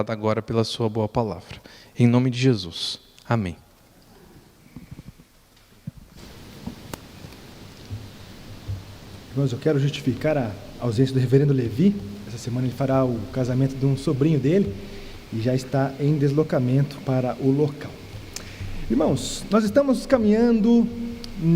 agora pela sua boa palavra. Em nome de Jesus. Amém. Irmãos, eu quero justificar a ausência do reverendo Levi. Essa semana ele fará o casamento de um sobrinho dele e já está em deslocamento para o local. Irmãos, nós estamos caminhando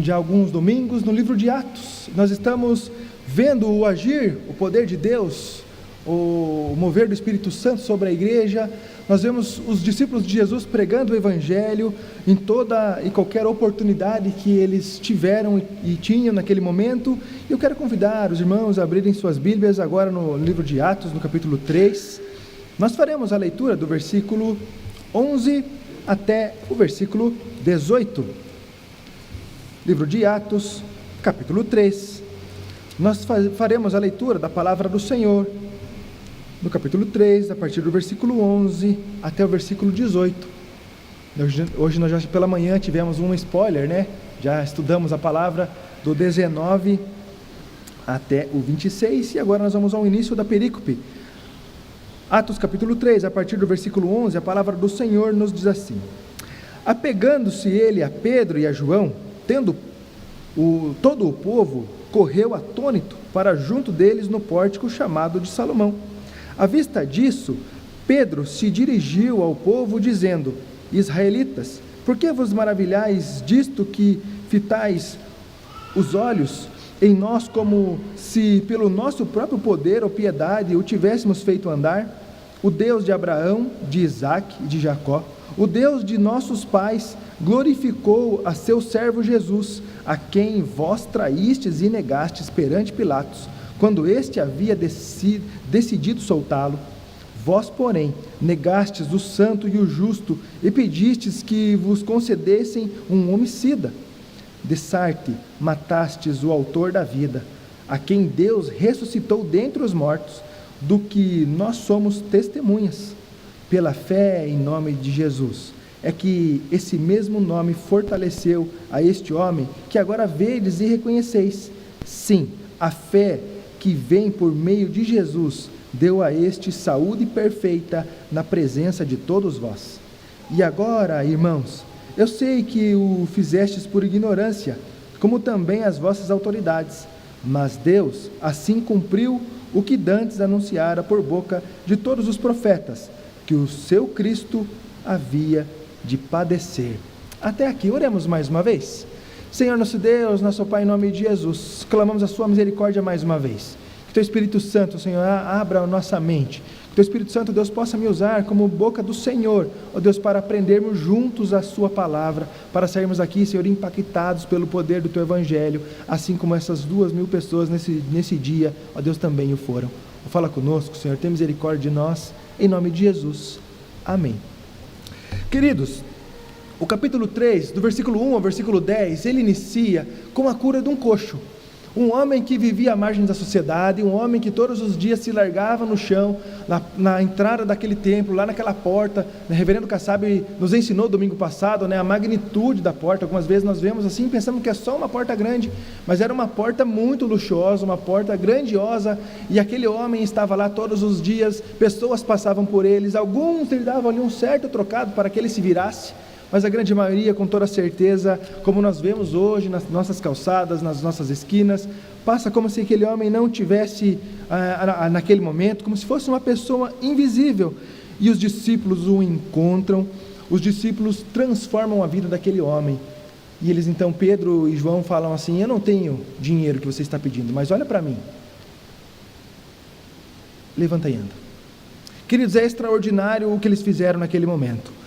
de alguns domingos no livro de Atos. Nós estamos vendo o agir, o poder de Deus, o mover do Espírito Santo sobre a igreja. Nós vemos os discípulos de Jesus pregando o Evangelho em toda e qualquer oportunidade que eles tiveram e tinham naquele momento. Eu quero convidar os irmãos a abrirem suas Bíblias agora no livro de Atos, no capítulo 3. Nós faremos a leitura do versículo 11 até o versículo 18. Livro de Atos, capítulo 3. Nós faremos a leitura da palavra do Senhor no capítulo 3, a partir do versículo 11 até o versículo 18. Hoje nós já pela manhã tivemos um spoiler, né? Já estudamos a palavra do 19 até o 26 e agora nós vamos ao início da perícope. Atos capítulo 3, a partir do versículo 11, a palavra do Senhor nos diz assim: apegando-se ele a Pedro e a João, tendo todo o povo correu atônito para junto deles no pórtico chamado de Salomão. À vista disso, Pedro se dirigiu ao povo dizendo: Israelitas, por que vos maravilhais disto que fitais os olhos em nós, como se pelo nosso próprio poder ou piedade o tivéssemos feito andar? O Deus de Abraão, de Isaque e de Jacó, o Deus de nossos pais, glorificou a seu servo Jesus, a quem vós traístes e negastes perante Pilatos, quando este havia decidido soltá-lo. Vós, porém, negastes o santo e o justo, e pedistes que vos concedessem um homicida. De Sarte matastes o autor da vida, a quem Deus ressuscitou dentre os mortos, do que nós somos testemunhas. Pela fé em nome de Jesus, é que esse mesmo nome fortaleceu a este homem, que agora vedes e reconheceis. Sim, a fé que vem por meio de Jesus, deu a este saúde perfeita na presença de todos vós. E agora, irmãos, eu sei que o fizestes por ignorância, como também as vossas autoridades, mas Deus assim cumpriu o que dantes anunciara por boca de todos os profetas, que o seu Cristo havia de padecer. Até aqui, oremos mais uma vez. Senhor nosso Deus, nosso Pai, em nome de Jesus, clamamos a sua misericórdia mais uma vez. Que teu Espírito Santo, Senhor, abra a nossa mente. Que teu Espírito Santo, Deus, possa me usar como boca do Senhor, ó Deus, para aprendermos juntos a sua palavra, para sairmos aqui, Senhor, impactados pelo poder do teu Evangelho, assim como essas 2.000 pessoas nesse dia, ó Deus, também o foram. Fala conosco, Senhor, tem misericórdia de nós, em nome de Jesus. Amém. Queridos, o capítulo 3, do versículo 1 ao versículo 10, ele inicia com a cura de um coxo. Um homem que vivia à margem da sociedade, um homem que todos os dias se largava no chão, na entrada daquele templo, lá naquela porta. O reverendo Kassab nos ensinou domingo passado, a magnitude da porta. Algumas vezes nós vemos assim, pensamos que é só uma porta grande, mas era uma porta muito luxuosa, uma porta grandiosa, e aquele homem estava lá todos os dias, pessoas passavam por eles, alguns lhe davam ali um certo trocado para que ele se virasse, mas a grande maioria, com toda certeza, como nós vemos hoje nas nossas calçadas, nas nossas esquinas, passa como se aquele homem não tivesse naquele momento, como se fosse uma pessoa invisível. E os discípulos o encontram, os discípulos transformam a vida daquele homem. E eles então, Pedro e João, falam assim: eu não tenho dinheiro que você está pedindo, mas olha para mim. Levanta e anda. Queridos, é extraordinário o que eles fizeram naquele momento.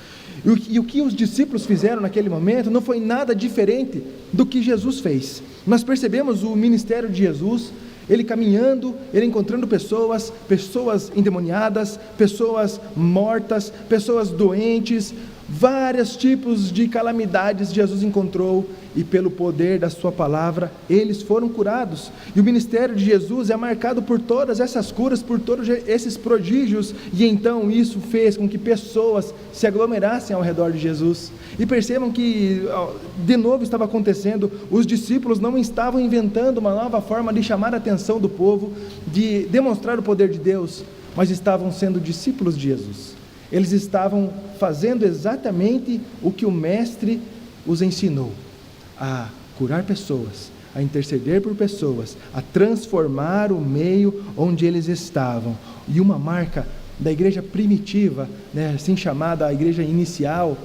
E o que os discípulos fizeram naquele momento não foi nada diferente do que Jesus fez. Nós percebemos o ministério de Jesus, ele caminhando, ele encontrando pessoas endemoniadas, pessoas mortas, pessoas doentes, vários tipos de calamidades Jesus encontrou, e pelo poder da sua palavra, eles foram curados. E o ministério de Jesus é marcado por todas essas curas, por todos esses prodígios, e então isso fez com que pessoas se aglomerassem ao redor de Jesus. E percebam que de novo estava acontecendo, os discípulos não estavam inventando uma nova forma de chamar a atenção do povo, de demonstrar o poder de Deus, mas estavam sendo discípulos de Jesus. eles estavam fazendo exatamente o que o Mestre os ensinou: a curar pessoas, a interceder por pessoas, a transformar o meio onde eles estavam. E uma marca da igreja primitiva, assim chamada a igreja inicial,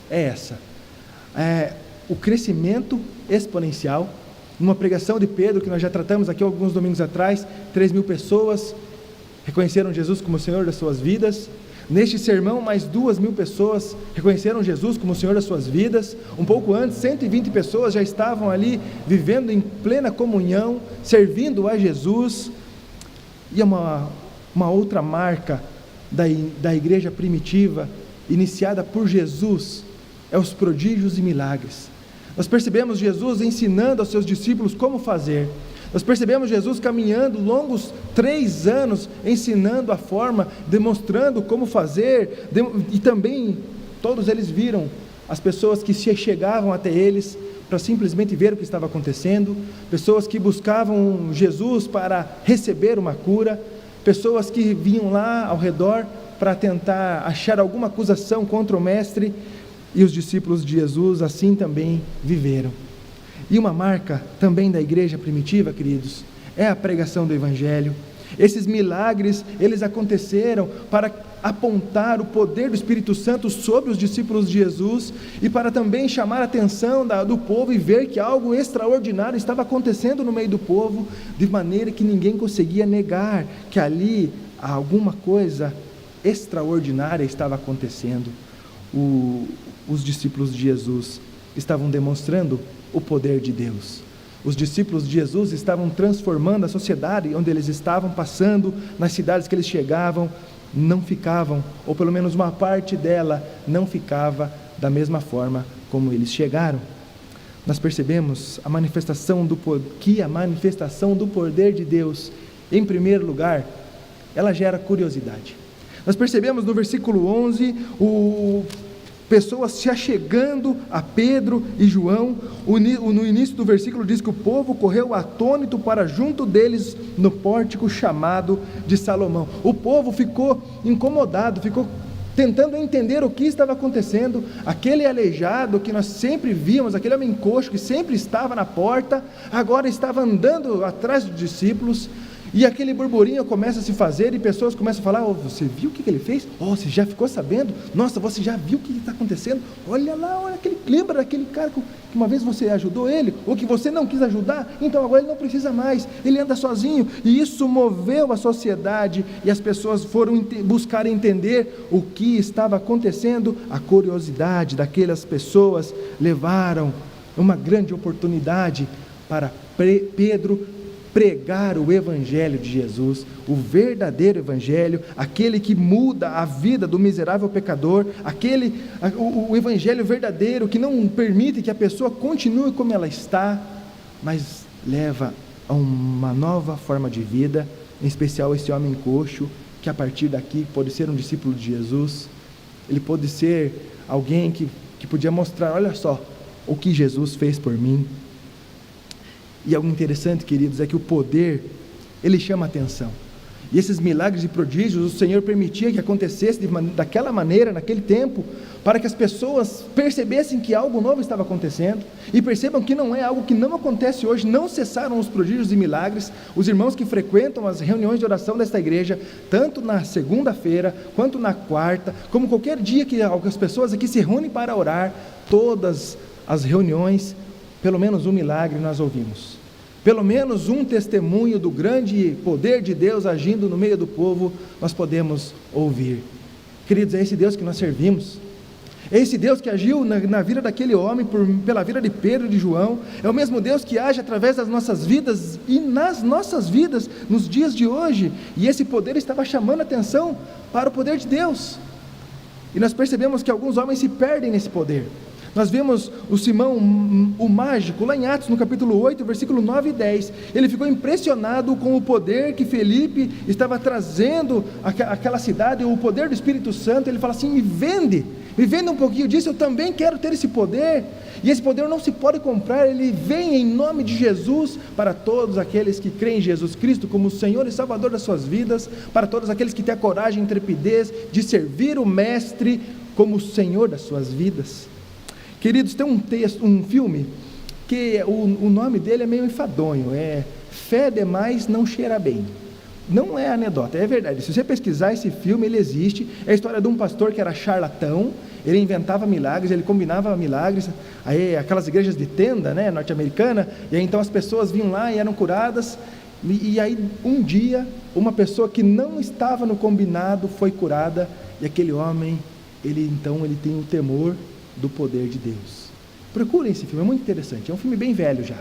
é essa: o crescimento exponencial. Numa pregação de Pedro, que nós já tratamos aqui alguns domingos atrás, 3.000 pessoas reconheceram Jesus como o Senhor das suas vidas. Neste sermão, mais 2.000 pessoas reconheceram Jesus como o Senhor das suas vidas. Um pouco antes, 120 pessoas já estavam ali, vivendo em plena comunhão, servindo a Jesus. E uma outra marca da igreja primitiva, iniciada por Jesus, é os prodígios e milagres. Nós percebemos Jesus ensinando aos seus discípulos como fazer. Nós percebemos Jesus caminhando longos 3 anos, ensinando a forma, demonstrando como fazer, e também todos eles viram as pessoas que se chegavam até eles para simplesmente ver o que estava acontecendo, pessoas que buscavam Jesus para receber uma cura, pessoas que vinham lá ao redor para tentar achar alguma acusação contra o Mestre. E os discípulos de Jesus assim também viveram. E uma marca também da igreja primitiva, queridos, é a pregação do Evangelho. Esses milagres, eles aconteceram para apontar o poder do Espírito Santo sobre os discípulos de Jesus e para também chamar a atenção do povo e ver que algo extraordinário estava acontecendo no meio do povo, de maneira que ninguém conseguia negar que ali alguma coisa extraordinária estava acontecendo. Os discípulos de Jesus estavam demonstrando o poder de Deus. Os discípulos de Jesus estavam transformando a sociedade onde eles estavam passando, nas cidades que eles chegavam, não ficavam, ou pelo menos uma parte dela não ficava da mesma forma como eles chegaram. Nós percebemos a manifestação do poder de Deus, em primeiro lugar, ela gera curiosidade. Nós percebemos no versículo 11, pessoas se achegando a Pedro e João. No início do versículo diz que o povo correu atônito para junto deles no pórtico chamado de Salomão. O povo ficou incomodado, ficou tentando entender o que estava acontecendo. Aquele aleijado que nós sempre víamos, aquele homem coxo que sempre estava na porta, agora estava andando atrás dos discípulos. E aquele burburinho começa a se fazer e pessoas começam a falar: você viu o que ele fez? Você já ficou sabendo? Nossa, você já viu o que está acontecendo? Olha lá, lembra daquele cara que uma vez você ajudou ele, ou que você não quis ajudar, então agora ele não precisa mais, ele anda sozinho. E isso moveu a sociedade e as pessoas foram buscar entender o que estava acontecendo. A curiosidade daquelas pessoas levaram uma grande oportunidade para Pedro pregar o Evangelho de Jesus, o verdadeiro Evangelho, aquele que muda a vida do miserável pecador, o Evangelho verdadeiro que não permite que a pessoa continue como ela está, mas leva a uma nova forma de vida, em especial esse homem coxo, que a partir daqui pode ser um discípulo de Jesus. Ele pode ser alguém que podia mostrar: olha só o que Jesus fez por mim. E algo interessante, queridos, é que o poder, ele chama a atenção. E esses milagres e prodígios, o Senhor permitia que acontecesse daquela maneira, naquele tempo, para que as pessoas percebessem que algo novo estava acontecendo, e percebam que não é algo que não acontece hoje. Não cessaram os prodígios e milagres. Os irmãos que frequentam as reuniões de oração desta igreja, tanto na segunda-feira, quanto na quarta, como qualquer dia que as pessoas aqui se reúnem para orar, todas as reuniões, pelo menos um milagre nós ouvimos, pelo menos um testemunho do grande poder de Deus agindo no meio do povo, nós podemos ouvir. Queridos, é esse Deus que nós servimos, é esse Deus que agiu na vida daquele homem, pela vida de Pedro e de João, é o mesmo Deus que age através das nossas vidas e nas nossas vidas, nos dias de hoje. E esse poder estava chamando a atenção para o poder de Deus, e nós percebemos que alguns homens se perdem nesse poder. Nós vemos o Simão, o mágico, lá em Atos, no capítulo 8, versículo 9 e 10, ele ficou impressionado com o poder que Felipe estava trazendo àquela cidade, o poder do Espírito Santo. Ele fala assim: me vende vivendo um pouquinho disso, eu também quero ter esse poder, e esse poder não se pode comprar, ele vem em nome de Jesus, para todos aqueles que creem em Jesus Cristo como o Senhor e Salvador das suas vidas, para todos aqueles que têm a coragem e intrepidez de servir o Mestre como o Senhor das suas vidas. Queridos, tem um filme, que o nome dele é meio enfadonho, é Fé Demais Não Cheira Bem. Não é anedota, é verdade. Se você pesquisar esse filme, ele existe. É a história de um pastor que era charlatão, ele inventava milagres, ele combinava milagres, aí aquelas igrejas de tenda, né, norte-americana, e aí então as pessoas vinham lá e eram curadas, e aí um dia, uma pessoa que não estava no combinado foi curada, e aquele homem, ele tem o temor do poder de Deus. Procurem esse filme, é muito interessante, é um filme bem velho já.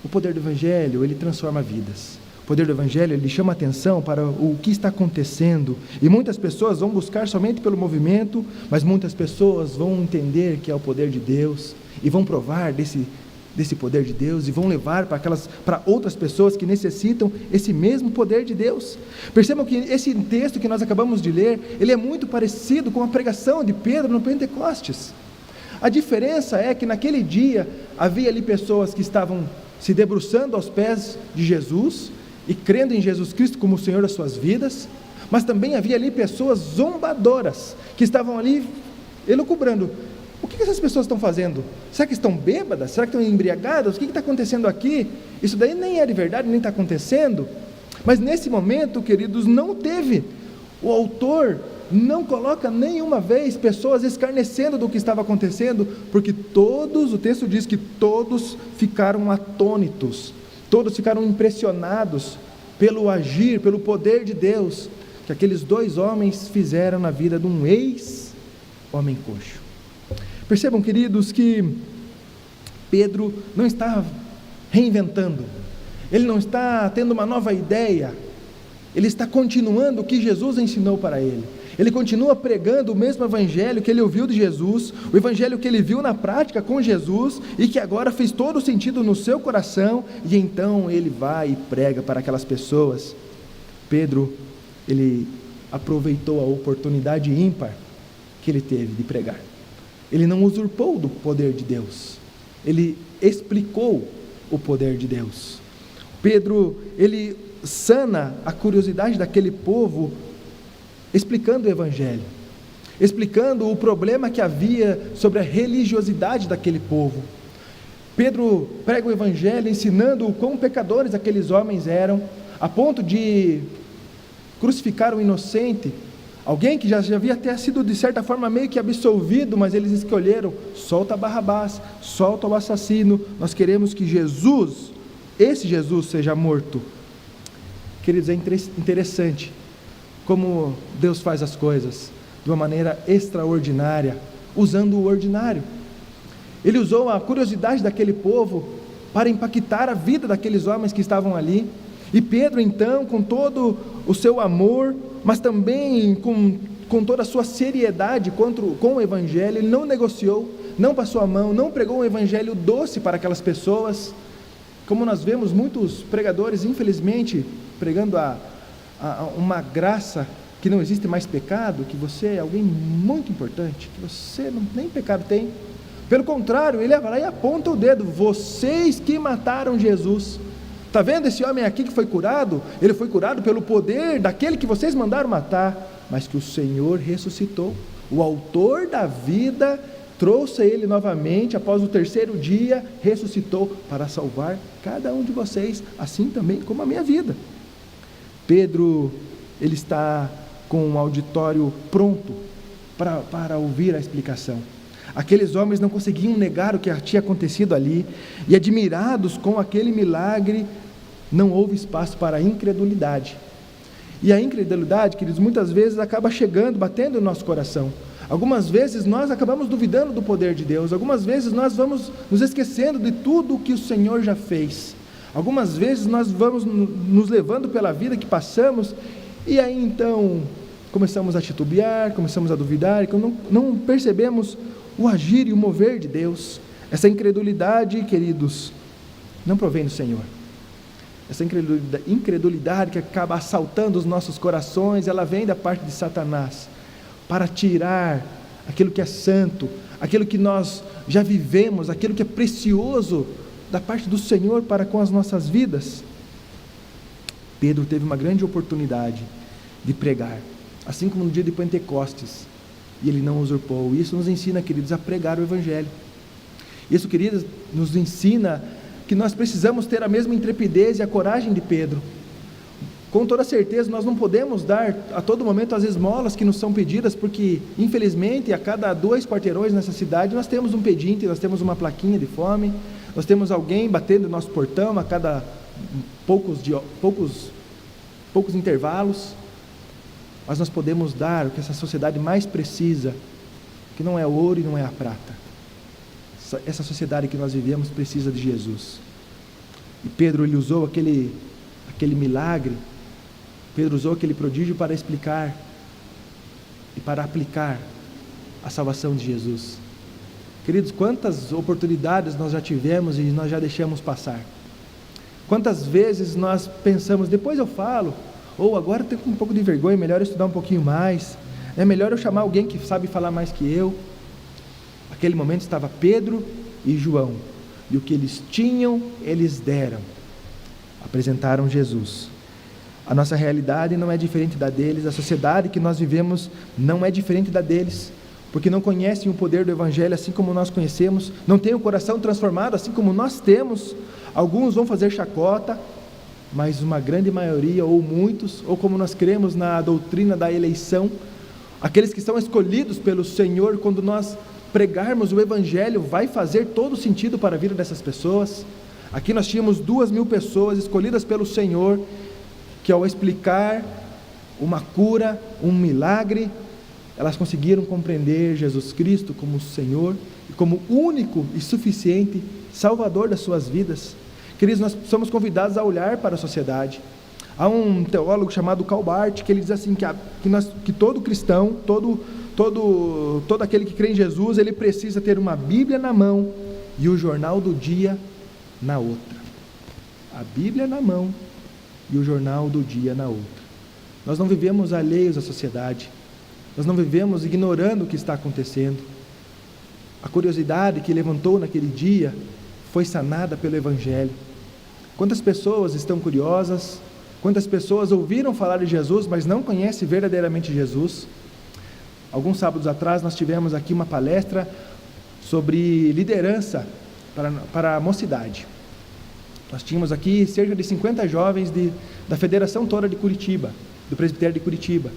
O poder do Evangelho, ele transforma vidas. O poder do Evangelho, ele chama atenção para o que está acontecendo, e muitas pessoas vão buscar somente pelo movimento, mas muitas pessoas vão entender que é o poder de Deus, e vão provar desse poder de Deus, e vão levar para outras pessoas que necessitam esse mesmo poder de Deus. Percebam que esse texto que nós acabamos de ler, ele é muito parecido com a pregação de Pedro no Pentecostes. A diferença é que naquele dia, havia ali pessoas que estavam se debruçando aos pés de Jesus, e crendo em Jesus Cristo como o Senhor das suas vidas, mas também havia ali pessoas zombadoras, que estavam ali elucubrando. O que essas pessoas estão fazendo? Será que estão bêbadas? Será que estão embriagadas? O que está acontecendo aqui? Isso daí nem é de verdade, nem está acontecendo. Mas nesse momento, queridos, não teve, o autor não coloca nenhuma vez pessoas escarnecendo do que estava acontecendo, porque o texto diz que todos ficaram atônitos, todos ficaram impressionados pelo agir, pelo poder de Deus, que aqueles dois homens fizeram na vida de um ex-homem coxo. Percebam, queridos, que Pedro não está reinventando, ele não está tendo uma nova ideia, ele está continuando o que Jesus ensinou para ele. Ele continua pregando o mesmo evangelho que ele ouviu de Jesus, o evangelho que ele viu na prática com Jesus, e que agora fez todo o sentido no seu coração, e então ele vai e prega para aquelas pessoas. Pedro, ele aproveitou a oportunidade ímpar que ele teve de pregar. Ele não usurpou do poder de Deus, ele explicou o poder de Deus. Pedro, ele sana a curiosidade daquele povo, explicando o evangelho, explicando o problema que havia sobre a religiosidade daquele povo. Pedro prega o evangelho ensinando o quão pecadores aqueles homens eram, a ponto de crucificar um inocente, alguém que já havia até sido de certa forma meio que absolvido, mas eles escolheram: solta Barrabás, solta o assassino, nós queremos que Jesus, esse Jesus, seja morto. Queridos, é interessante como Deus faz as coisas de uma maneira extraordinária, usando o ordinário. Ele usou a curiosidade daquele povo para impactar a vida daqueles homens que estavam ali, e Pedro então, com todo o seu amor, mas também com toda a sua seriedade com o evangelho, ele não negociou, não passou a mão, não pregou um evangelho doce para aquelas pessoas, como nós vemos muitos pregadores, infelizmente, pregando uma graça, que não existe mais pecado, que você é alguém muito importante, que você nem pecado tem. Pelo contrário, ele vai lá e aponta o dedo: vocês que mataram Jesus. Está vendo esse homem aqui que foi curado? Ele foi curado pelo poder daquele que vocês mandaram matar, mas que o Senhor ressuscitou. O autor da vida trouxe ele novamente, após o terceiro dia, ressuscitou para salvar cada um de vocês, assim também como a minha vida. Pedro, ele está com um auditório pronto para ouvir a explicação. Aqueles homens não conseguiam negar o que tinha acontecido ali, e admirados com aquele milagre, não houve espaço para a incredulidade. E a incredulidade, queridos, muitas vezes acaba chegando, batendo no nosso coração. Algumas vezes nós acabamos duvidando do poder de Deus, algumas vezes nós vamos nos esquecendo de tudo o que o Senhor já fez. Algumas vezes nós vamos nos levando pela vida que passamos, e aí então começamos a titubear, começamos a duvidar, e não percebemos o agir e o mover de Deus. Essa incredulidade, queridos, não provém do Senhor. Essa incredulidade que acaba assaltando os nossos corações, ela vem da parte de Satanás, para tirar aquilo que é santo, aquilo que nós já vivemos, aquilo que é precioso da parte do Senhor para com as nossas vidas. Pedro teve uma grande oportunidade de pregar, assim como no dia de Pentecostes, e ele não usurpou. Isso nos ensina, queridos, a pregar o Evangelho. Isso, queridos, nos ensina que nós precisamos ter a mesma intrepidez e a coragem de Pedro. Com toda certeza, nós não podemos dar a todo momento as esmolas que nos são pedidas, porque, infelizmente, a cada 2 quarteirões nessa cidade, nós temos um pedinte, nós temos uma plaquinha de fome, nós temos alguém batendo no nosso portão a cada poucos intervalos. Mas nós podemos dar o que essa sociedade mais precisa, que não é o ouro e não é a prata. Essa sociedade que nós vivemos precisa de Jesus. E Pedro, ele usou aquele milagre, Pedro usou aquele prodígio para explicar e para aplicar a salvação de Jesus. Queridos, quantas oportunidades nós já tivemos e nós já deixamos passar? Quantas vezes nós pensamos, depois eu falo, ou agora eu tenho um pouco de vergonha, melhor eu estudar um pouquinho mais, é melhor eu chamar alguém que sabe falar mais que eu. Aquele momento estava Pedro e João, e o que eles tinham, eles deram, apresentaram Jesus. A nossa realidade não é diferente da deles, a sociedade que nós vivemos não é diferente da deles, porque não conhecem o poder do Evangelho assim como nós conhecemos, não têm o coração transformado assim como nós temos. Alguns vão fazer chacota, mas uma grande maioria, ou muitos, ou como nós cremos na doutrina da eleição, aqueles que são escolhidos pelo Senhor, quando nós pregarmos o Evangelho, vai fazer todo sentido para a vida dessas pessoas. Aqui nós tínhamos 2.000 pessoas escolhidas pelo Senhor, que ao explicar uma cura, um milagre, elas conseguiram compreender Jesus Cristo como Senhor, e como único e suficiente Salvador das suas vidas. Queridos, nós somos convidados a olhar para a sociedade. Há um teólogo chamado Karl Barth, que ele diz assim, que todo cristão, todo aquele que crê em Jesus, ele precisa ter uma Bíblia na mão e o jornal do dia na outra. A Bíblia na mão e o jornal do dia na outra. Nós não vivemos alheios à sociedade, nós não vivemos ignorando o que está acontecendo. A curiosidade que levantou naquele dia foi sanada pelo Evangelho. Quantas pessoas estão curiosas, quantas pessoas ouviram falar de Jesus, mas não conhecem verdadeiramente Jesus. Alguns sábados atrás nós tivemos aqui uma palestra sobre liderança para a mocidade. Nós tínhamos aqui cerca de 50 jovens da Federação toda de Curitiba, do Presbitério de Curitiba.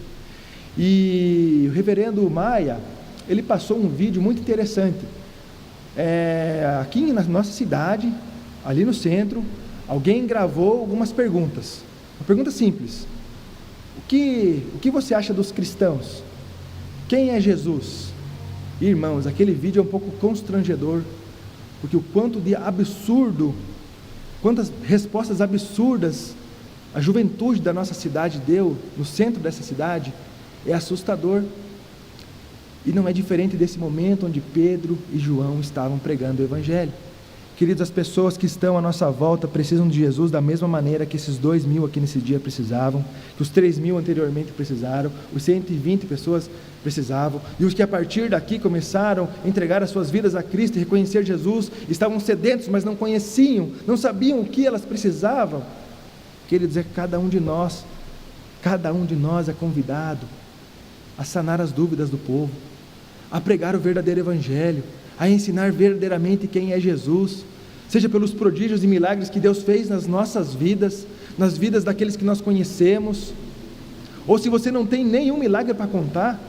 E o reverendo Maia, ele passou um vídeo muito interessante. Aqui na nossa cidade, ali no centro, alguém gravou algumas perguntas. Uma pergunta simples: o que você acha dos cristãos? Quem é Jesus? Irmãos, aquele vídeo é um pouco constrangedor, porque o quanto de absurdo, quantas respostas absurdas a juventude da nossa cidade deu, no centro dessa cidade, é assustador. E não é diferente desse momento onde Pedro e João estavam pregando o Evangelho. Queridos, as pessoas que estão à nossa volta precisam de Jesus da mesma maneira que esses 2.000 aqui nesse dia precisavam, que os 3.000 anteriormente precisaram, os 120 pessoas precisavam, e os que a partir daqui começaram a entregar as suas vidas a Cristo e reconhecer Jesus, estavam sedentos, mas não conheciam, não sabiam o que elas precisavam. Queridos, cada um de nós é convidado a sanar as dúvidas do povo, a pregar o verdadeiro Evangelho, a ensinar verdadeiramente quem é Jesus, seja pelos prodígios e milagres que Deus fez nas nossas vidas, nas vidas daqueles que nós conhecemos, ou se você não tem nenhum milagre para contar,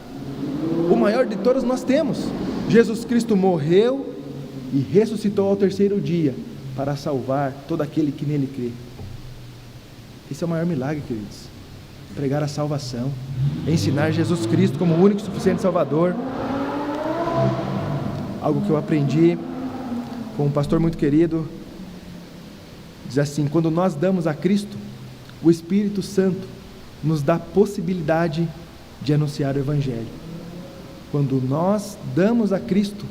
o maior de todos nós temos. Jesus Cristo morreu e ressuscitou ao 3º dia, para salvar todo aquele que nele crê. Esse é o maior milagre, queridos, pregar a salvação, ensinar Jesus Cristo como o único e suficiente Salvador. Algo que eu aprendi com um pastor muito querido, diz assim: quando nós damos a Cristo, o Espírito Santo nos dá possibilidade de anunciar o Evangelho. Quando nós damos a Cristo,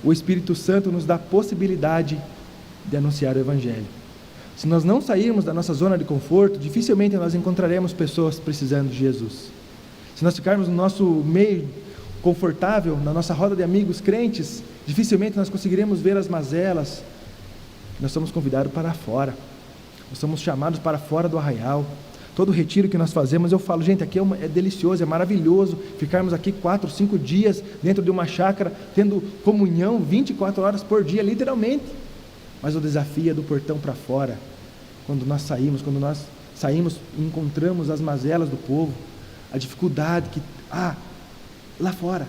o Espírito Santo nos dá possibilidade de anunciar o Evangelho. Se nós não sairmos da nossa zona de conforto, dificilmente nós encontraremos pessoas precisando de Jesus. Se nós ficarmos no nosso meio, confortável, na nossa roda de amigos crentes, dificilmente nós conseguiremos ver as mazelas. Nós somos convidados para fora, nós somos chamados para fora do arraial. Todo retiro que nós fazemos, eu falo, gente, aqui é delicioso, é maravilhoso ficarmos aqui 4, 5 dias dentro de uma chácara, tendo comunhão 24 horas por dia, literalmente. Mas o desafio é do portão para fora, quando nós saímos e encontramos as mazelas do povo, a dificuldade que há lá fora.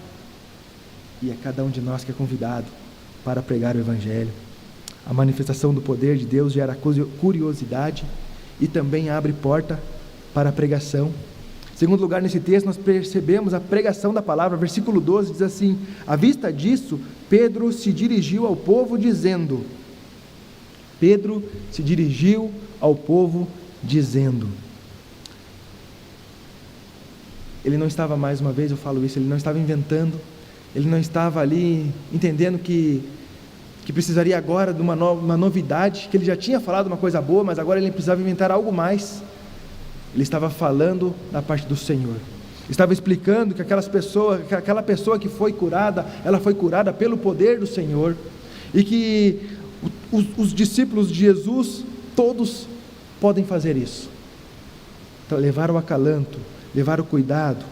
E é cada um de nós que é convidado para pregar o Evangelho. A manifestação do poder de Deus gera curiosidade e também abre porta para a pregação. Em segundo lugar, nesse texto nós percebemos a pregação da palavra. Versículo 12 diz assim: à vista disso, Pedro se dirigiu ao povo dizendo. Pedro se dirigiu ao povo dizendo. Ele não estava, mais uma vez eu falo isso, ele não estava inventando, ele não estava ali entendendo que precisaria agora de uma novidade, que ele já tinha falado uma coisa boa, mas agora ele precisava inventar algo mais. Ele estava falando da parte do Senhor, estava explicando que aquela pessoa que foi curada, ela foi curada pelo poder do Senhor, e que os discípulos de Jesus, todos podem fazer isso. Então, levar o acalanto, levar o cuidado,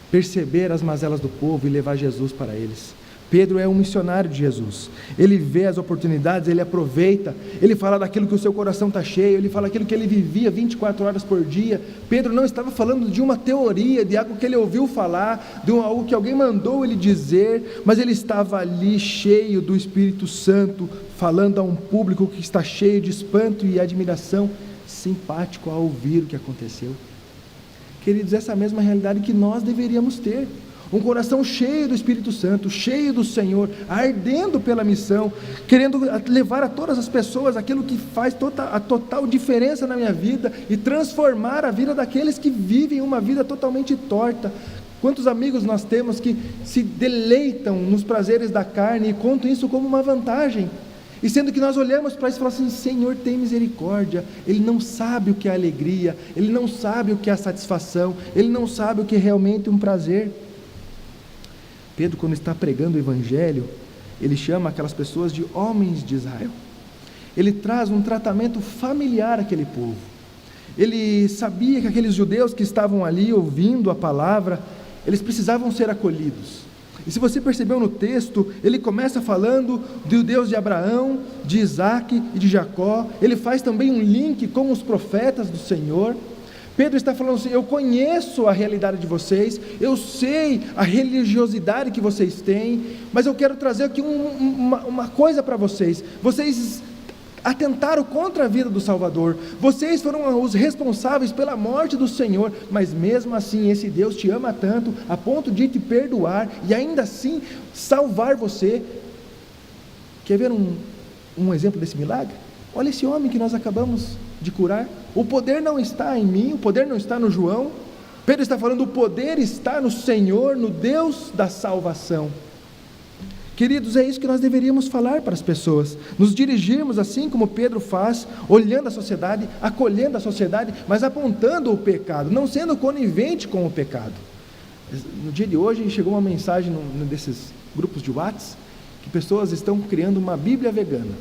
perceber as mazelas do povo e levar Jesus para eles. Pedro é um missionário de Jesus, ele vê as oportunidades, ele aproveita, ele fala daquilo que o seu coração está cheio, ele fala aquilo que ele vivia 24 horas por dia. Pedro não estava falando de uma teoria, de algo que ele ouviu falar, de algo que alguém mandou ele dizer, mas ele estava ali cheio do Espírito Santo, falando a um público que está cheio de espanto e admiração, simpático ao ouvir o que aconteceu. Queridos, essa é a mesma realidade que nós deveríamos ter. Um coração cheio do Espírito Santo, cheio do Senhor, ardendo pela missão, querendo levar a todas as pessoas aquilo que faz a total diferença na minha vida e transformar a vida daqueles que vivem uma vida totalmente torta. Quantos amigos nós temos que se deleitam nos prazeres da carne e contam isso como uma vantagem? E sendo que nós olhamos para isso e falamos assim: Senhor, tem misericórdia. Ele não sabe o que é alegria, ele não sabe o que é satisfação, ele não sabe o que é realmente um prazer. Pedro, quando está pregando o Evangelho, ele chama aquelas pessoas de homens de Israel. Ele traz um tratamento familiar àquele povo. Ele sabia que aqueles judeus que estavam ali ouvindo a palavra, eles precisavam ser acolhidos. E se você percebeu no texto, ele começa falando do Deus de Abraão, de Isaac e de Jacó. Ele faz também um link com os profetas do Senhor. Pedro está falando assim: eu conheço a realidade de vocês, eu sei a religiosidade que vocês têm, mas eu quero trazer aqui uma coisa para vocês. Vocês atentaram contra a vida do Salvador, vocês foram os responsáveis pela morte do Senhor, mas mesmo assim esse Deus te ama tanto, a ponto de te perdoar e ainda assim salvar você. Quer ver um exemplo desse milagre? Olha esse homem que nós acabamos de curar. O poder não está em mim, o poder não está no João. Pedro está falando: o poder está no Senhor, no Deus da salvação. Queridos, é isso que nós deveríamos falar para as pessoas, nos dirigirmos assim como Pedro faz, olhando a sociedade, acolhendo a sociedade, mas apontando o pecado, não sendo conivente com o pecado. No dia de hoje chegou uma mensagem num desses grupos de WhatsApp, que pessoas estão criando uma Bíblia vegana,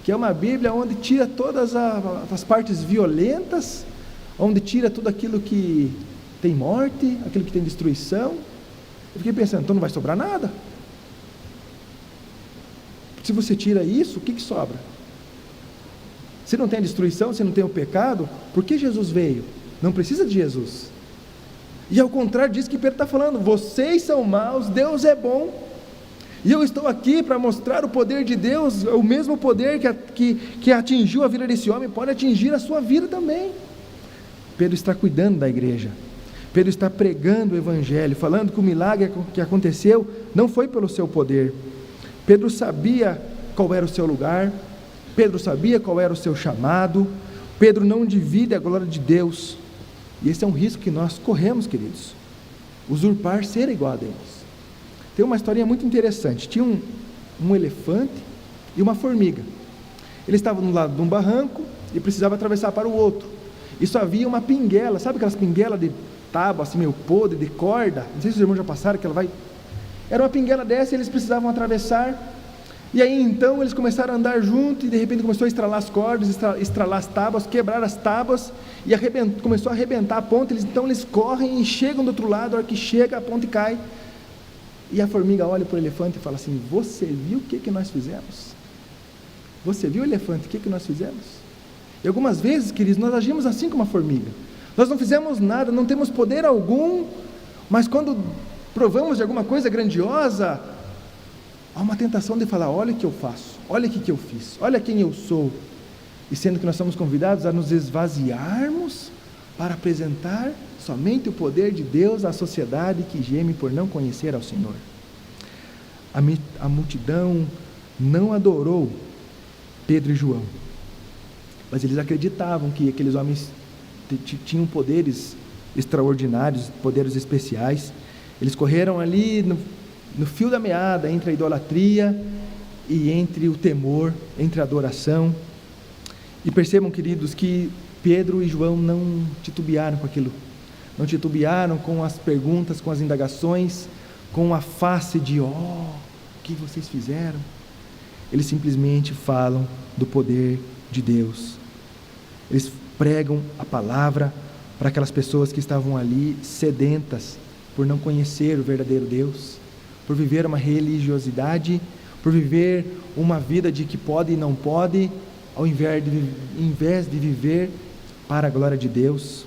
que é uma Bíblia onde tira todas as partes violentas, onde tira tudo aquilo que tem morte, aquilo que tem destruição. Eu fiquei pensando, então não vai sobrar nada. Se você tira isso, o que sobra? Se não tem a destruição, se não tem o pecado, por que Jesus veio? Não precisa de Jesus. E ao contrário disso que Pedro está falando: vocês são maus, Deus é bom. E eu estou aqui para mostrar o poder de Deus, o mesmo poder que atingiu a vida desse homem, pode atingir a sua vida também. Pedro está cuidando da igreja, Pedro está pregando o Evangelho, falando que o milagre que aconteceu não foi pelo seu poder. Pedro sabia qual era o seu lugar, Pedro sabia qual era o seu chamado, Pedro não divide a glória de Deus, e esse é um risco que nós corremos, queridos, usurpar, ser igual a Deus. Tem uma historinha muito interessante. Tinha um elefante e uma formiga. Eles estavam no lado de um barranco e precisavam atravessar para o outro. E só havia uma pinguela, sabe aquelas pinguelas de tábua assim meio podre, de corda. Não sei se os irmãos já passaram, que ela vai... Era uma pinguela dessa e eles precisavam atravessar. E aí então eles começaram a andar junto e de repente começou a estralar as cordas, estralar as tábuas, quebrar as tábuas e começou a arrebentar a ponta. Então eles correm e chegam do outro lado. A hora que chega, a ponte cai. E a formiga olha para o elefante e fala assim: você viu o que nós fizemos? Você viu, elefante, o que nós fizemos? E algumas vezes, queridos, nós agimos assim como a formiga. Nós não fizemos nada, não temos poder algum, mas quando provamos de alguma coisa grandiosa, há uma tentação de falar: olha o que eu faço, olha o que eu fiz, olha quem eu sou. E sendo que nós somos convidados a nos esvaziarmos para apresentar somente o poder de Deus à sociedade que geme por não conhecer ao Senhor. A multidão não adorou Pedro e João, mas eles acreditavam que aqueles homens tinham poderes extraordinários, poderes especiais. Eles correram ali no fio da meada entre a idolatria e entre o temor, entre a adoração. E percebam, queridos, que Pedro e João não titubearam com aquilo, não titubearam com as perguntas, com as indagações, com a face de: o que vocês fizeram? Eles simplesmente falam do poder de Deus. Eles pregam a palavra para aquelas pessoas que estavam ali sedentas por não conhecer o verdadeiro Deus, por viver uma religiosidade, por viver uma vida de que pode e não pode, ao invés de viver para a glória de Deus.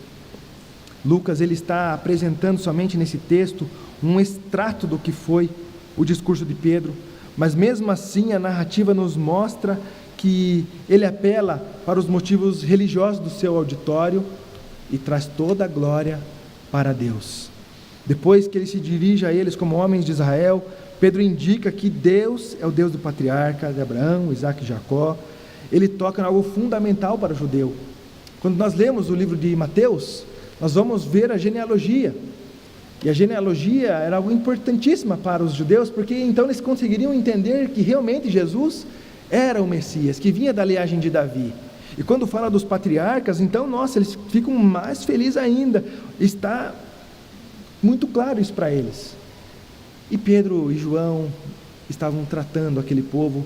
Lucas, ele está apresentando somente nesse texto um extrato do que foi o discurso de Pedro, mas mesmo assim a narrativa nos mostra que ele apela para os motivos religiosos do seu auditório e traz toda a glória para Deus. Depois que ele se dirige a eles como homens de Israel, Pedro indica que Deus é o Deus do patriarca de Abraão, Isaac e Jacó. Ele toca em algo fundamental para o judeu. Quando nós lemos o livro de Mateus, nós vamos ver a genealogia. E a genealogia era algo importantíssima para os judeus, porque então eles conseguiriam entender que realmente Jesus era o Messias, que vinha da linhagem de Davi. E quando fala dos patriarcas, então, nossa, eles ficam mais felizes ainda. Está muito claro isso para eles. E Pedro e João estavam tratando aquele povo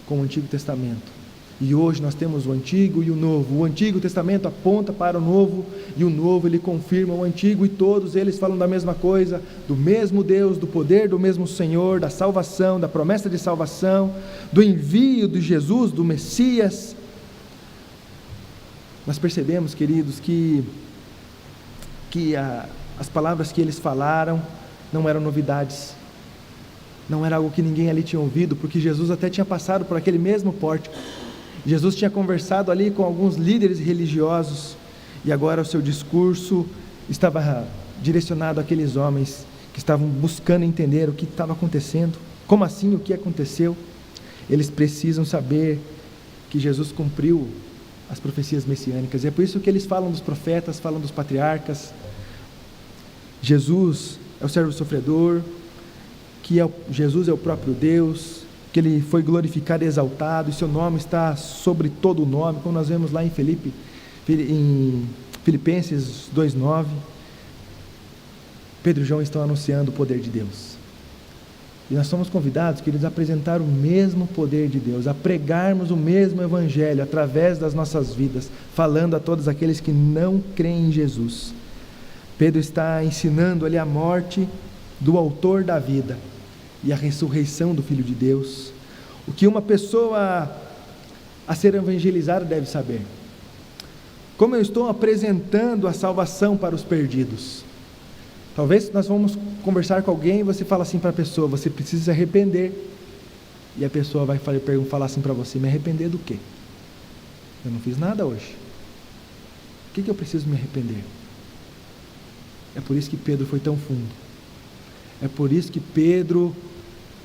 com o Antigo Testamento. E hoje nós temos o Antigo e o Novo. O Antigo Testamento aponta para o Novo, e o Novo ele confirma o Antigo, e todos eles falam da mesma coisa, do mesmo Deus, do poder do mesmo Senhor, da salvação, da promessa de salvação, do envio de Jesus, do Messias. Nós percebemos, queridos, que as palavras que eles falaram não eram novidades, não era algo que ninguém ali tinha ouvido, porque Jesus até tinha passado por aquele mesmo pórtico. Jesus tinha conversado ali com alguns líderes religiosos, e agora o seu discurso estava direcionado àqueles homens que estavam buscando entender o que estava acontecendo. Como assim? O que aconteceu? Eles precisam saber que Jesus cumpriu as profecias messiânicas, e é por isso que eles falam dos profetas, falam dos patriarcas. Jesus é o servo sofredor, Jesus é o próprio Deus, que ele foi glorificado e exaltado, e seu nome está sobre todo o nome, como nós vemos lá em Filipenses 2:9. Pedro e João estão anunciando o poder de Deus, e nós somos convidados, queridos, a apresentar o mesmo poder de Deus, a pregarmos o mesmo evangelho através das nossas vidas, falando a todos aqueles que não creem em Jesus. Pedro está ensinando ali a morte do autor da vida e a ressurreição do Filho de Deus, o que uma pessoa a ser evangelizada deve saber. Como eu estou apresentando a salvação para os perdidos? Talvez nós vamos conversar com alguém e você fala assim para a pessoa: você precisa se arrepender. E a pessoa vai falar assim para você: me arrepender do quê? Eu não fiz nada hoje. O que eu preciso me arrepender? É por isso que Pedro foi tão fundo. É por isso que Pedro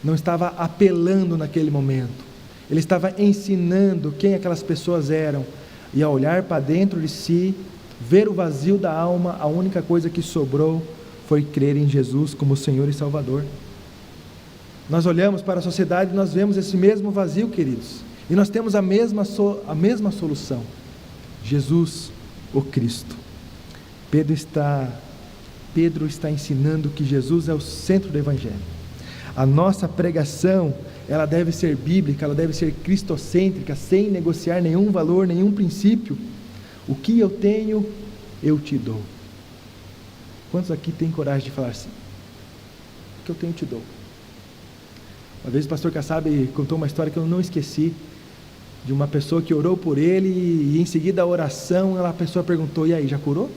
não estava apelando naquele momento. Ele estava ensinando quem aquelas pessoas eram. E ao olhar para dentro de si, ver o vazio da alma, a única coisa que sobrou foi crer em Jesus como Senhor e Salvador. Nós olhamos para a sociedade e nós vemos esse mesmo vazio, queridos. E nós temos a mesma solução: Jesus, o Cristo. Pedro está Pedro está ensinando que Jesus é o centro do Evangelho. A nossa pregação, ela deve ser bíblica, ela deve ser cristocêntrica, sem negociar nenhum valor, nenhum princípio. O que eu tenho, eu te dou. Quantos aqui têm coragem de falar assim? O que eu tenho, eu te dou. Uma vez o pastor Kassab contou uma história que eu não esqueci, de uma pessoa que orou por ele, e em seguida a oração, a pessoa perguntou: e aí, já curou?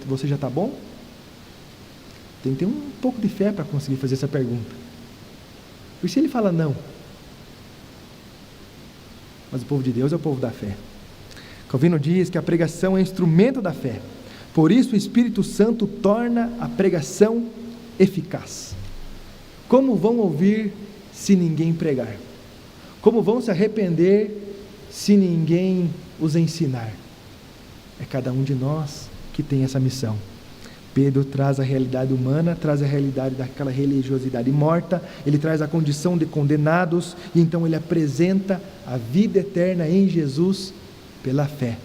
Você já está bom? Tem que ter um pouco de fé para conseguir fazer essa pergunta. Porque se ele fala não, mas o povo de Deus é o povo da fé. Calvino diz que a pregação é instrumento da fé, por isso o Espírito Santo torna a pregação eficaz. Como vão ouvir se ninguém pregar? Como vão se arrepender se ninguém os ensinar? É cada um de nós que tem essa missão. Pedro traz a realidade humana, traz a realidade daquela religiosidade morta, ele traz a condição de condenados, e então ele apresenta a vida eterna em Jesus pela fé.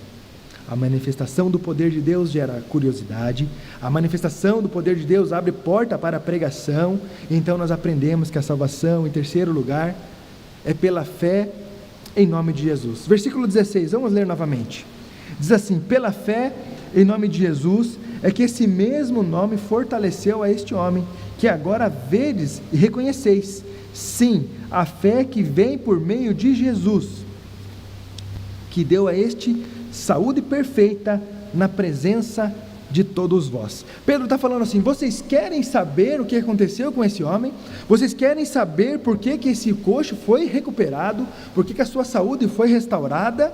A manifestação do poder de Deus gera curiosidade, a manifestação do poder de Deus abre porta para a pregação, então nós aprendemos que a salvação, em terceiro lugar, é pela fé em nome de Jesus. Versículo 16, vamos ler novamente. Diz assim: pela fé em nome de Jesus, é que esse mesmo nome fortaleceu a este homem, que agora vedes e reconheceis. Sim, a fé que vem por meio de Jesus, que deu a este saúde perfeita na presença de todos vós. Pedro está falando assim: vocês querem saber o que aconteceu com esse homem? Vocês querem saber por que esse coxo foi recuperado? Por que a sua saúde foi restaurada?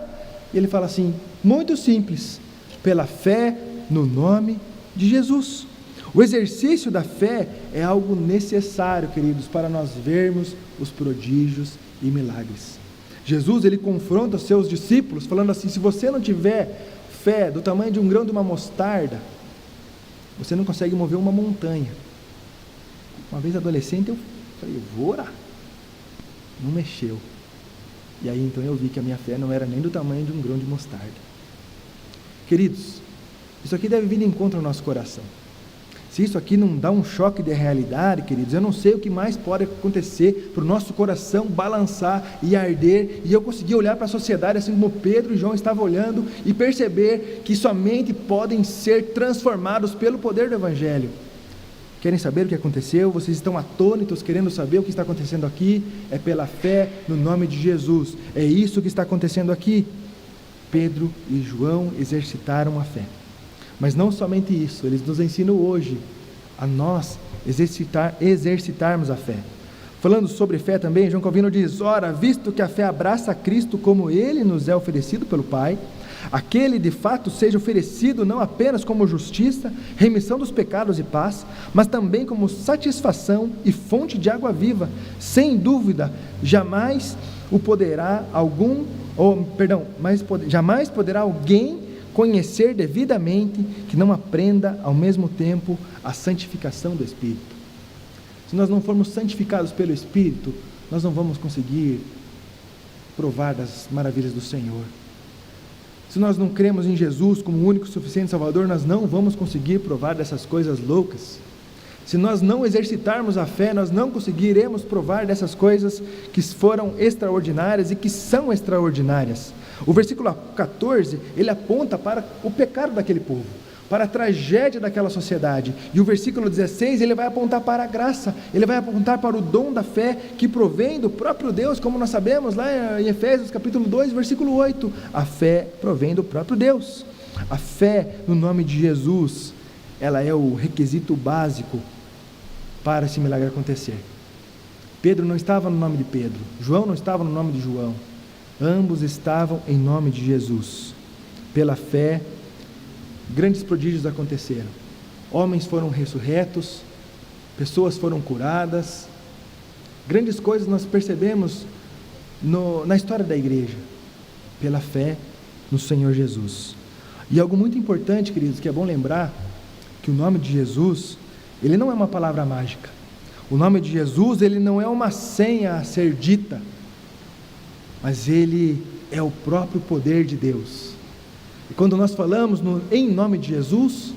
E ele fala assim: muito simples, pela fé no nome de Jesus. O exercício da fé é algo necessário, queridos, para nós vermos os prodígios e milagres. Jesus, ele confronta os seus discípulos, falando assim: se você não tiver fé do tamanho de um grão de uma mostarda, você não consegue mover uma montanha. Uma vez adolescente, eu falei: eu vou orar. Não mexeu. E aí então eu vi que a minha fé não era nem do tamanho de um grão de mostarda. Queridos, isso aqui deve vir de encontro ao nosso coração. Se isso aqui não dá um choque de realidade, queridos, eu não sei o que mais pode acontecer para o nosso coração balançar e arder, e eu conseguir olhar para a sociedade assim como Pedro e João estavam olhando, e perceber que somente podem ser transformados pelo poder do Evangelho. Querem saber o que aconteceu? Vocês estão atônitos querendo saber o que está acontecendo aqui? É pela fé no nome de Jesus. É isso que está acontecendo aqui. Pedro e João exercitaram a fé. Mas não somente isso, eles nos ensinam hoje a nós exercitarmos a fé. Falando sobre fé também, João Calvino diz: ora, visto que a fé abraça a Cristo como Ele nos é oferecido pelo Pai, aquele de fato seja oferecido não apenas como justiça, remissão dos pecados e paz, mas também como satisfação e fonte de água viva, sem dúvida, jamais poderá alguém conhecer devidamente que não aprenda ao mesmo tempo a santificação do Espírito. Se nós não formos santificados pelo Espírito, nós não vamos conseguir provar das maravilhas do Senhor. Se nós não cremos em Jesus como o único e suficiente Salvador, nós não vamos conseguir provar dessas coisas loucas. Se nós não exercitarmos a fé, nós não conseguiremos provar dessas coisas que foram extraordinárias e que são extraordinárias. O versículo 14, ele aponta para o pecado daquele povo, para a tragédia daquela sociedade. E o versículo 16, ele vai apontar para a graça, ele vai apontar para o dom da fé que provém do próprio Deus, como nós sabemos lá em Efésios capítulo 2, versículo 8. A fé provém do próprio Deus. A fé no nome de Jesus, ela é o requisito básico para esse milagre acontecer. Pedro não estava no nome de Pedro, João não estava no nome de João. Ambos estavam em nome de Jesus. Pela fé, grandes prodígios aconteceram. Homens foram ressurretos, pessoas foram curadas. Grandes coisas nós percebemos na história da igreja, pela fé no Senhor Jesus. E algo muito importante, queridos, que é bom lembrar, que o nome de Jesus, ele não é uma palavra mágica. O nome de Jesus, ele não é uma senha a ser dita, mas ele é o próprio poder de Deus. E quando nós falamos em nome de Jesus,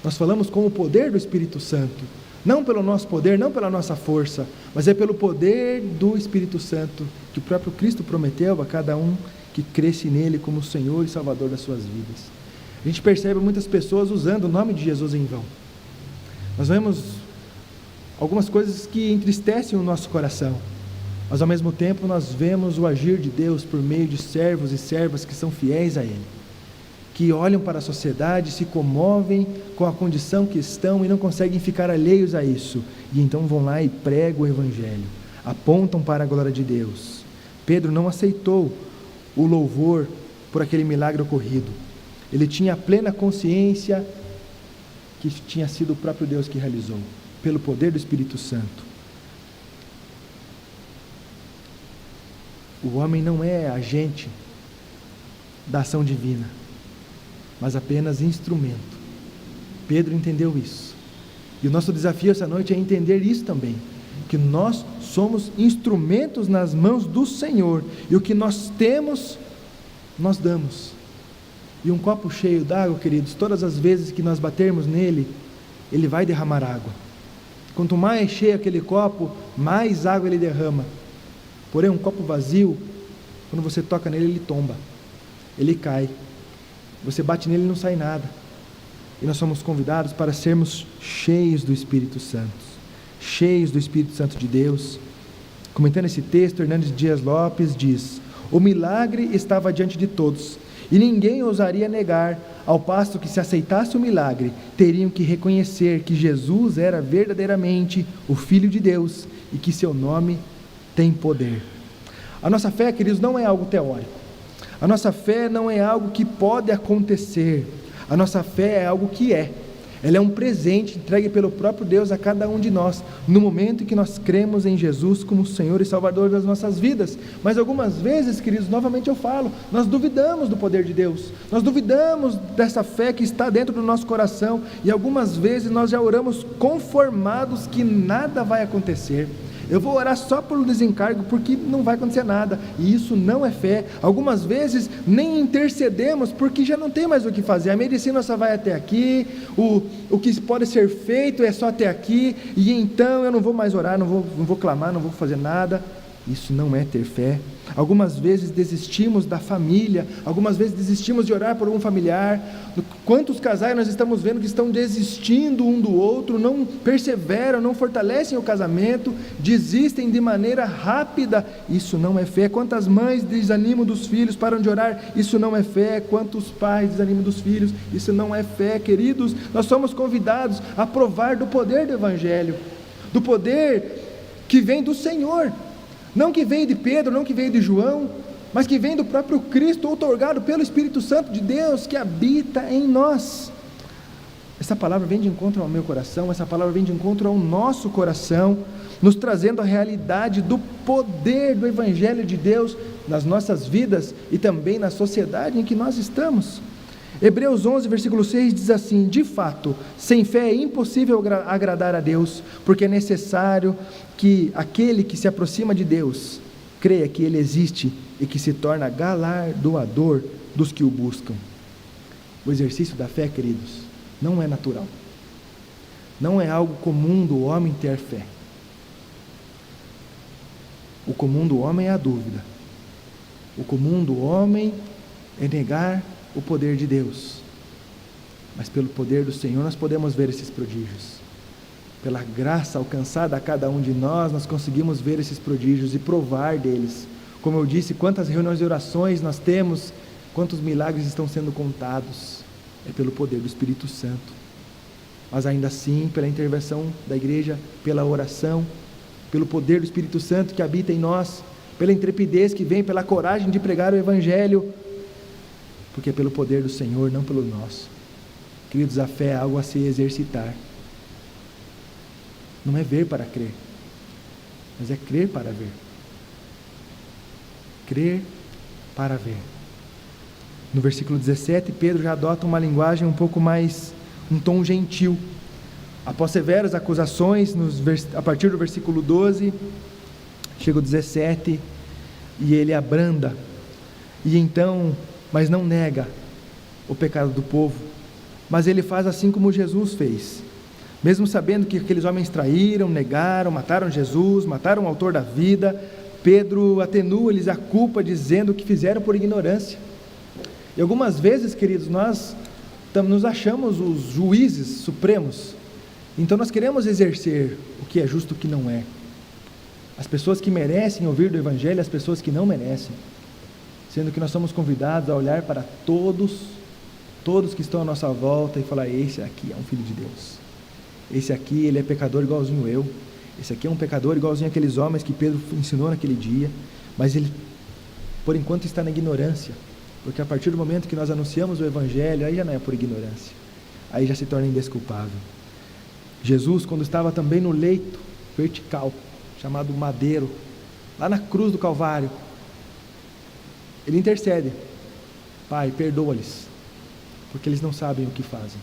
Nós falamos com o poder do Espírito Santo, não pelo nosso poder, não pela nossa força, mas é pelo poder do Espírito Santo, que o próprio Cristo prometeu a cada um que cresce nele como Senhor e Salvador das suas vidas. A gente percebe muitas pessoas usando o nome de Jesus em vão. Nós vemos algumas coisas que entristecem o nosso coração, mas ao mesmo tempo nós vemos o agir de Deus por meio de servos e servas que são fiéis a Ele, que olham para a sociedade, se comovem com a condição que estão e não conseguem ficar alheios a isso, e então vão lá e pregam o Evangelho, apontam para a glória de Deus. Pedro não aceitou o louvor por aquele milagre ocorrido. Ele tinha plena consciência que tinha sido o próprio Deus que realizou, pelo poder do Espírito Santo. O homem não é agente da ação divina, mas apenas instrumento. Pedro entendeu isso. E o nosso desafio essa noite é entender isso também, que nós somos instrumentos nas mãos do Senhor, e o que nós temos, nós damos. E um copo cheio d'água, queridos, todas as vezes que nós batermos nele, ele vai derramar água. Quanto mais cheio aquele copo, mais água ele derrama. Porém, um copo vazio, quando você toca nele, ele tomba, ele cai. Você bate nele e não sai nada. E nós somos convidados para sermos cheios do Espírito Santo, cheios do Espírito Santo de Deus. Comentando esse texto, Hernandes Dias Lopes diz: o milagre estava diante de todos, e ninguém ousaria negar, ao passo que, se aceitasse o milagre, teriam que reconhecer que Jesus era verdadeiramente o Filho de Deus e que seu nome tem poder. A nossa fé, queridos, não é algo teórico. A nossa fé não é algo que pode acontecer. A nossa fé é algo que é. Ela é um presente entregue pelo próprio Deus a cada um de nós, no momento em que nós cremos em Jesus como Senhor e Salvador das nossas vidas. Mas algumas vezes, queridos, novamente eu falo, nós duvidamos do poder de Deus, nós duvidamos dessa fé que está dentro do nosso coração, e algumas vezes nós já oramos conformados que nada vai acontecer. Eu vou orar só pelo desencargo, porque não vai acontecer nada, e isso não é fé. Algumas vezes nem intercedemos, porque já não tem mais o que fazer, a medicina só vai até aqui, o que pode ser feito é só até aqui, e então eu não vou mais orar, não vou clamar, não vou fazer nada. Isso não é ter fé. Algumas vezes desistimos da família, algumas vezes desistimos de orar por um familiar. Quantos casais nós estamos vendo que estão desistindo um do outro, não perseveram, não fortalecem o casamento, desistem de maneira rápida. Isso não é fé. Quantas mães desanimam dos filhos, param de orar, isso não é fé. Quantos pais desanimam dos filhos, isso não é fé. Queridos, nós somos convidados a provar do poder do Evangelho, do poder que vem do Senhor, não que veio de Pedro, não que veio de João, mas que vem do próprio Cristo, outorgado pelo Espírito Santo de Deus, que habita em nós. Essa palavra vem de encontro ao meu coração, essa palavra vem de encontro ao nosso coração, nos trazendo a realidade do poder do Evangelho de Deus nas nossas vidas e também na sociedade em que nós estamos. Hebreus 11, versículo 6 diz assim: de fato, sem fé é impossível agradar a Deus, porque é necessário que aquele que se aproxima de Deus creia que Ele existe e que se torna galardoador dos que o buscam. O exercício da fé, queridos, não é natural, não é algo comum do homem ter fé. O comum do homem é a dúvida, o comum do homem é negar o poder de Deus, mas pelo poder do Senhor nós podemos ver esses prodígios. Pela graça alcançada a cada um de nós, nós conseguimos ver esses prodígios e provar deles. Como eu disse, quantas reuniões de orações nós temos, quantos milagres estão sendo contados, é pelo poder do Espírito Santo. Mas ainda assim, pela intervenção da igreja, pela oração, pelo poder do Espírito Santo que habita em nós, pela intrepidez que vem, pela coragem de pregar o Evangelho, porque é pelo poder do Senhor, não pelo nosso. Queridos, a fé é algo a se exercitar. Não é ver para crer, mas é crer para ver. Crer para ver. No versículo 17, Pedro já adota uma linguagem um pouco mais, um tom gentil. Após severas acusações, a partir do versículo 12, chega o 17, e ele abranda, e então, mas não nega o pecado do povo, mas ele faz assim como Jesus fez. Mesmo sabendo que aqueles homens traíram, negaram, mataram Jesus, mataram o autor da vida, Pedro atenua-lhes a culpa, dizendo que fizeram por ignorância. E algumas vezes, queridos, nós nos achamos os juízes supremos, então nós queremos exercer o que é justo e o que não é. As pessoas que merecem ouvir do Evangelho e as pessoas que não merecem, sendo que nós somos convidados a olhar para todos que estão à nossa volta e falar: esse aqui é um filho de Deus, esse aqui ele é pecador igualzinho eu, esse aqui é um pecador igualzinho aqueles homens que Pedro ensinou naquele dia, mas ele por enquanto está na ignorância, porque a partir do momento que nós anunciamos o Evangelho, aí já não é por ignorância, aí já se torna indesculpável. Jesus, quando estava também no leito vertical, chamado madeiro, lá na cruz do Calvário, ele intercede: Pai, perdoa-lhes, porque eles não sabem o que fazem.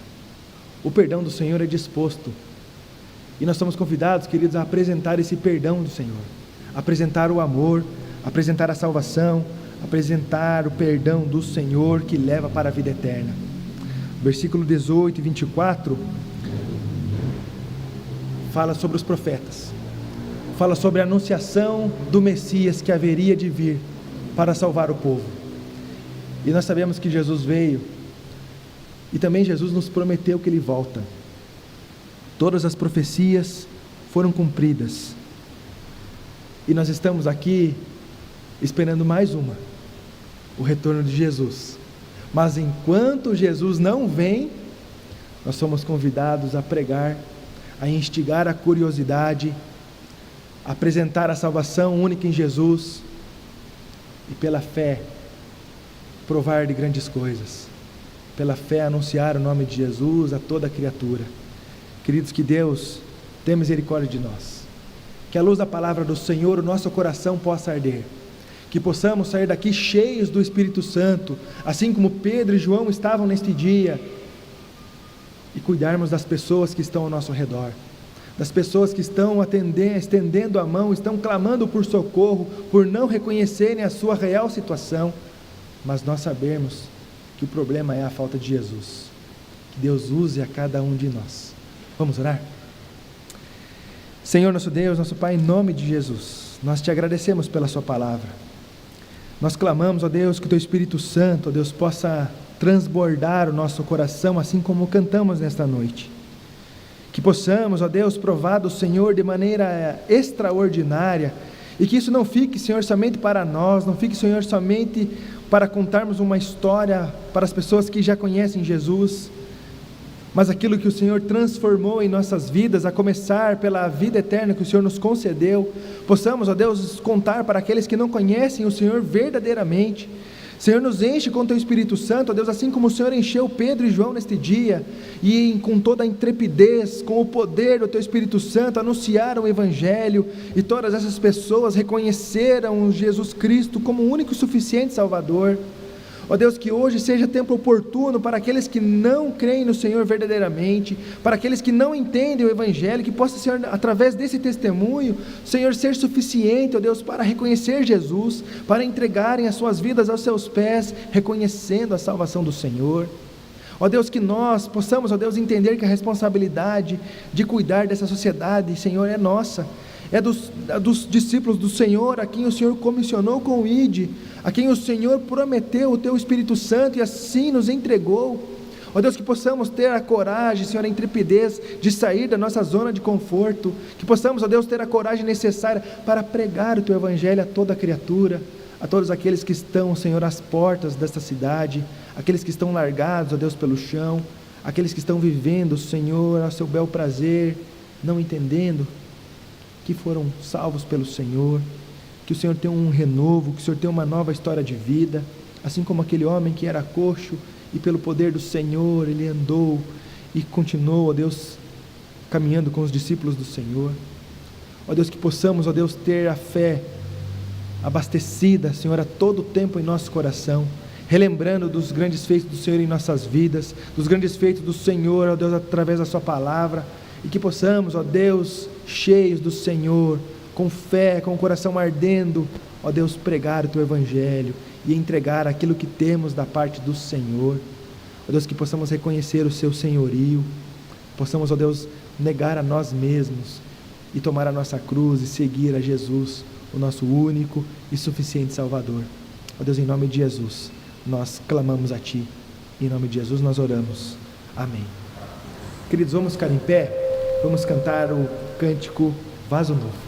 O perdão do Senhor é disposto, e nós somos convidados, queridos, a apresentar esse perdão do Senhor, apresentar o amor, apresentar a salvação, apresentar o perdão do Senhor que leva para a vida eterna. Versículo 18 e 24 fala sobre os profetas, fala sobre a anunciação do Messias que haveria de vir para salvar o povo. E nós sabemos que Jesus veio, e também Jesus nos prometeu que Ele volta. Todas as profecias foram cumpridas, e nós estamos aqui esperando mais uma, o retorno de Jesus. Mas enquanto Jesus não vem, nós somos convidados a pregar, a instigar a curiosidade, a apresentar a salvação única em Jesus, e pela fé provar de grandes coisas, pela fé anunciar o nome de Jesus a toda criatura. Queridos, que Deus tenha misericórdia de nós, que a luz da palavra do Senhor o nosso coração possa arder, que possamos sair daqui cheios do Espírito Santo, assim como Pedro e João estavam neste dia, e cuidarmos das pessoas que estão ao nosso redor, das pessoas que estão estendendo a mão, estão clamando por socorro, por não reconhecerem a sua real situação, mas nós sabemos que o problema é a falta de Jesus. Que Deus use a cada um de nós. Vamos orar? Senhor nosso Deus, nosso Pai, em nome de Jesus, nós te agradecemos pela sua palavra. Nós clamamos, ó Deus, que o teu Espírito Santo, ó Deus, possa transbordar o nosso coração, assim como cantamos nesta noite. Que possamos, ó Deus, provar do Senhor de maneira extraordinária, e que isso não fique, Senhor, somente para nós, não fique, Senhor, somente para contarmos uma história para as pessoas que já conhecem Jesus, mas aquilo que o Senhor transformou em nossas vidas, a começar pela vida eterna que o Senhor nos concedeu, possamos, ó Deus, contar para aqueles que não conhecem o Senhor verdadeiramente. Senhor, nos enche com o teu Espírito Santo, ó Deus, assim como o Senhor encheu Pedro e João neste dia, e com toda a intrepidez, com o poder do teu Espírito Santo, anunciaram o Evangelho, e todas essas pessoas reconheceram Jesus Cristo como o único e suficiente Salvador. Ó Deus, que hoje seja tempo oportuno para aqueles que não creem no Senhor verdadeiramente, para aqueles que não entendem o Evangelho, que possa, Senhor, através desse testemunho, Senhor, ser suficiente, ó Deus, para reconhecer Jesus, para entregarem as suas vidas aos seus pés, reconhecendo a salvação do Senhor. Ó Deus, que nós possamos, ó Deus, entender que a responsabilidade de cuidar dessa sociedade, Senhor, é nossa, é dos discípulos do Senhor, a quem o Senhor comissionou com o ID, a quem o Senhor prometeu o teu Espírito Santo e assim nos entregou. Ó Deus, que possamos ter a coragem, Senhor, a intrepidez de sair da nossa zona de conforto, que possamos, ó Deus, ter a coragem necessária para pregar o teu Evangelho a toda criatura, a todos aqueles que estão, Senhor, às portas desta cidade, aqueles que estão largados, ó Deus, pelo chão, aqueles que estão vivendo, Senhor, ao seu bel prazer, não entendendo que foram salvos pelo Senhor, que o Senhor tem um renovo, que o Senhor tem uma nova história de vida, assim como aquele homem que era coxo, e pelo poder do Senhor, ele andou e continuou, ó Deus, caminhando com os discípulos do Senhor. Ó Deus, que possamos, ó Deus, ter a fé abastecida, Senhor, a todo tempo em nosso coração, relembrando dos grandes feitos do Senhor em nossas vidas, dos grandes feitos do Senhor, ó Deus, através da sua palavra, e que possamos, ó Deus, cheios do Senhor, com fé, com o coração ardendo, ó Deus, pregar o teu Evangelho e entregar aquilo que temos da parte do Senhor. Ó Deus, que possamos reconhecer o Seu senhorio, possamos, ó Deus, negar a nós mesmos e tomar a nossa cruz e seguir a Jesus, o nosso único e suficiente Salvador. Ó Deus, em nome de Jesus, nós clamamos a Ti, em nome de Jesus nós oramos. Amém. Queridos, vamos ficar em pé, vamos cantar o cântico Vaso Novo.